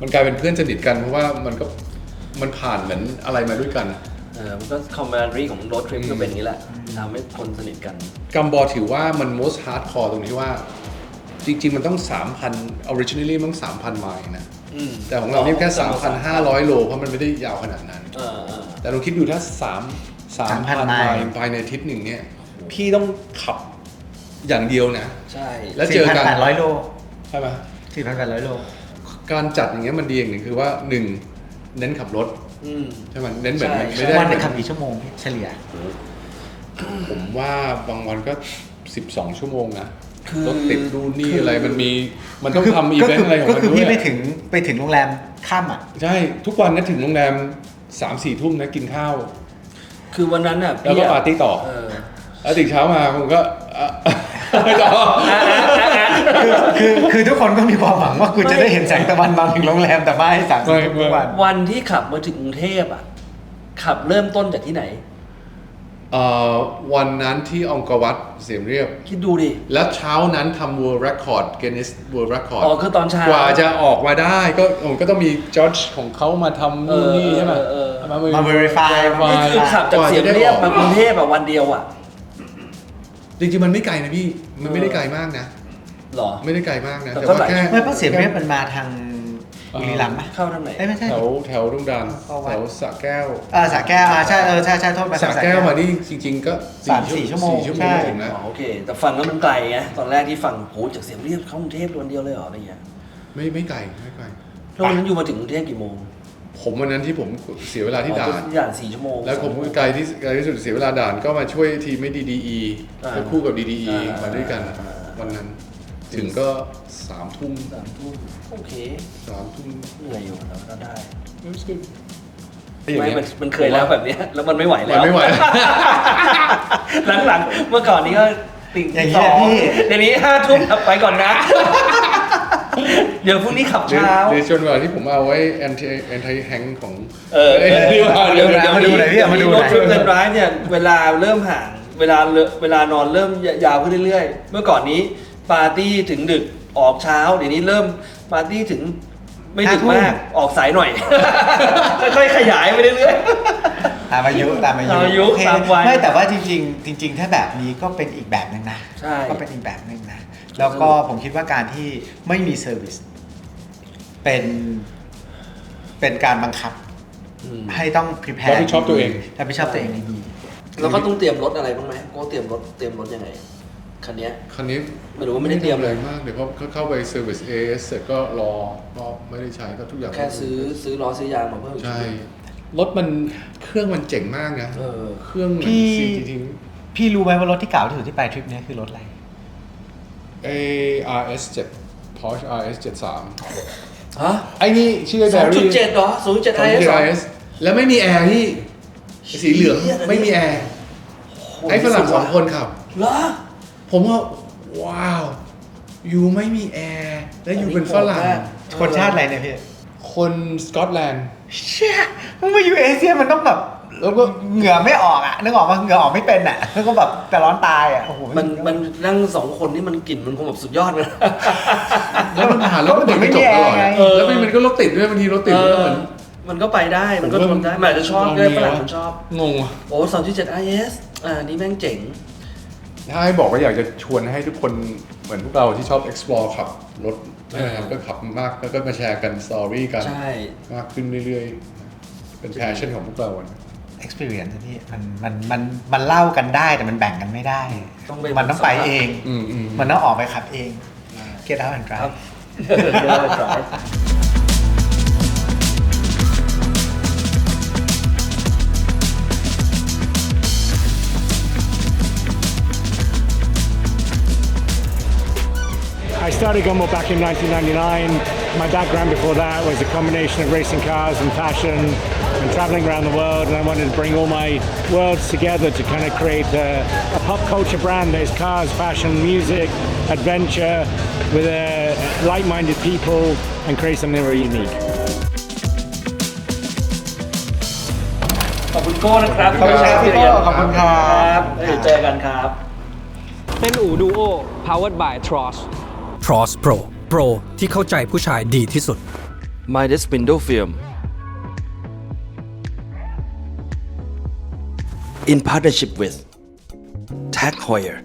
มันกลายเป็นเพื่อนสนิทกันเพราะว่ามันผ่านเหมือนอะไรมาด้วยกัน มันก็คอมเมนต์ของโรดทริปก็เป็นอย่างนี้แหละทำให้คนสนิทกัน กัมบอลถือว่ามัน most hardcore ตรงที่ว่า จริงๆมันต้อง 3,000 originally มันต้อง 3,000 ไมล์นะ แต่ของเรานี่แค่ 3,500 โลเพราะมันไม่ได้ยาวขนาดนั้น แต่ลองคิดดูถ้า 3,000 ไมล์ภายในอาทิตย์หนึ่งเนี่ยพี่ต้องขับอย่างเดียวนะ ใช่ แล้วเจอกัน 4,800 โล ใช่ไหม 4,800 โล การจัดอย่างเงี้ยมันดีอย่างหนึ่งคือว่า 1 เน้นขับรถใช่ไหมเน้นแบบมันไม่ได้ วันนึงขับกี่ชั่วโมงพี่เฉลี่ย ผมว่าบางวันก็ 12 ชั่วโมงนะรถติดดูนี่อะไรมันต้องทำอีเวนต์อะไรของมัน ก็คือ ด้วย พี่ไปถึงโรงแรมค่ำอ่ะ ใช่ทุกวันนะถึงโรงแรม 3-4 ทุ่มนะกินข้าว คือวันนั้นอ่ะ แล้วก็ปาร์ตี้ต่อแล้วตื่นเช้ามาผมก็ต่อ คือทุกคนก็มีความหวังว่าคุณจะได้เห็นแสงตะวันมาถึงโรงแรมแต่ไม่สั่งทุกวัน วันที่ขับมาถึงกรุงเทพอ่ะขับเริ่มต้นจากที่ไหน วันนั้นที่องกวัดเสียมเรียบ คิดดูดิ แล้วเช้านั้นทำ World Record Guinness World Record อ๋อคือตอนเช้าก ว่าจะออกมาได้ก็ต้องมีจอดของเขามาทำนู่นนี่ใช่ไหม มา verify นี่คือขับจากเสียมเรียบมากรุงเทพอ่ะวันเดียวอ่ะ จริงๆมันไม่ไกลนะพี่มันไม่ได้ไกลมากนะ หรอ ไม่ได้ไกลมากนะ แต่ แต่ ก็ ว่า หลาย แค่ ไม่เพราะเสียงเรียบมันมาทางบุรีรัมย์ปะ เข้าทางไหน ไม่ใช่ แถวรุ่งดานแถวสระแก้ว สระแก้วใช่ใช่โทษไป สระแก้วมานี่จริงๆก็ 3-4 ชั่วโมง 4 ชั่วโมง ใช่ ถึงนะ อ๋อโอเค แต่ฟังแล้วมันไกลไงตอนแรกที่ฟังโหจากเสียมเรียบเข้ากรุงเทพวันเดียวเลยเหรออะไรเงี้ย ไม่ไกล แล้ววันนั้นอยู่มาถึงกรุงเทพกี่โมง ผมวันนั้นที่ผมเสียเวลาที่ด่าน ด่าน4 ชั่วโมง แล้วผมไกลที่สุดเสียเวลาด่านก็มาช่วยทีมไม่ DDE แล้วคู่กับ DDE มาด้วยกันวันนั้น ถึงก็3 ทุ่ม 3 ทุ่มโอเค 3 ทุ่ม เหนื่อยอยู่แล้วก็ได้ That's good ไม่มันเคยแล้วแบบเนี้ยแล้วมันไม่ไหวแล้ว มันไม่ไหว หลังๆเมื่อก่อนนี้ก็ติ่ง อย่างนี้ สอง พี่ เดี๋ยวนี้5 ทุ่มไปก่อนนะ เดี๋ยวพรุ่งนี้ขับเช้า เดี๋ยวจนว่าที่ผมเอาไว้ anti hang ของ เดี๋ยว มาดูหน่อยพี่มาดูหน่อย รถทริปเดินร้ายเนี่ยเวลาเริ่มห่างเวลานอนเริ่มยาวขึ้นเรื่อยๆ เมื่อก่อนนี้ปาร์ตี้ถึงดึกออกเช้าเดี๋ยวนี้เริ่มปาร์ตี้ถึงไม่ดึกมากออกสายหน่อย ค่อยๆขยายไปเรื่อยๆ ตามอายุ ตามอายุ โอเค ตามวัย ไม่แต่ว่าจริงๆถ้าแบบนี้ก็เป็นอีกแบบหนึ่งนะ ใช่ ก็เป็นอีกแบบหนึ่งนะแล้วก็ผมคิดว่าการที่ไม่มีเซอร์วิสเป็นการบังคับให้ต้อง prepare รับผิดชอบตัวเอง รับผิดชอบตัวเองดี แล้วก็ต้องเตรียมรถอะไรบ้างไหมก็เตรียมรถยังไงคันเนี้ย คันนี้ ไม่รู้ว่าไม่ได้เตรียม อะไรมากเดี๋ยวพอเข้าไป service AS เสร็จก็รอก็ไม่ได้ใช้ก็ทุกอย่าง แค่ซื้อล้อซื้อยางมาเพิ่ม ใช่ รถมันเครื่องมันเจ๋งมากนะเครื่อง พี่ CTT พี่รู้ไหมว่ารถที่เก่าที่สุดที่ไปทริปเนี้ยคือรถอะไร RS7 Porsche RS73 ฮะ ไอ้นี่ชื่อแบรี่ 2.7เหรอ 0.7 IS แล้วไม่มีแอร์ที่สีเหลืองไม่มีแอร์ให้ฝรั่ง2 คนขับ เหรอ ผมว่าว้าวยูไม่มีแอร์และยูเป็นฝรั่ง คนชาติอะไรเนี่ยพี่ คนสกอตแลนด์ เชี่ยมึงมาอยู่เอเชียมันต้องแบบแล้วก็เหงื่อไม่ออกอ่ะนึกออกมาเหงื่อออกไม่เป็นอ่ะแล้วก็แบบแต่ร้อนตายอ่ะโอ้โห มันนั่ง2 คนนี่มันกลิ่นมันคงแบบสุดยอดเลย แล้วมันผ่านแล้วมันติดกระจกตลอดแล้วมันก็รถติดด้วยบางทีรถติดแล้วเหมือน มันก็ไปได้มันก็ทนได้มันอาจจะชอบด้วยฝรั่งมันชอบ งงว่ะ โอ้ 2.7 IS นี่แม่งเจ๋ง ถ้าให้บอกว่าอยากจะชวนให้ทุกคนเหมือนพวกเราที่ชอบ explore ขับรถนะครับก็ขับมากแล้วก็มาแชร์กันสตอรี่กัน ใช่ มากขึ้นเรื่อยๆเป็น passion ของพวกเราอะ experience นะพี่มันเล่ากันได้แต่มันแบ่งกันไม่ได้ มันต้องไปเอง มันต้องออกไปขับเอง get out and drive I started Gumball back in 1999. My background before that was a combination of racing cars and fashion and traveling around the world, and I wanted to bring all my worlds together to kind of create a pop culture brand that is cars, fashion, music, adventure with like-minded people and create something very unique. ขอบคุณโก้นะครับ ขอบคุณครับพี่โก้ขอบคุณครับ เดี๋ยวเจอกันครับ เป็นอู่ดูโอ powered by Tross Tross Pro Pro ที่เข้าใจผู้ชายดีที่สุด Midas Window Film in partnership with Tag Heuer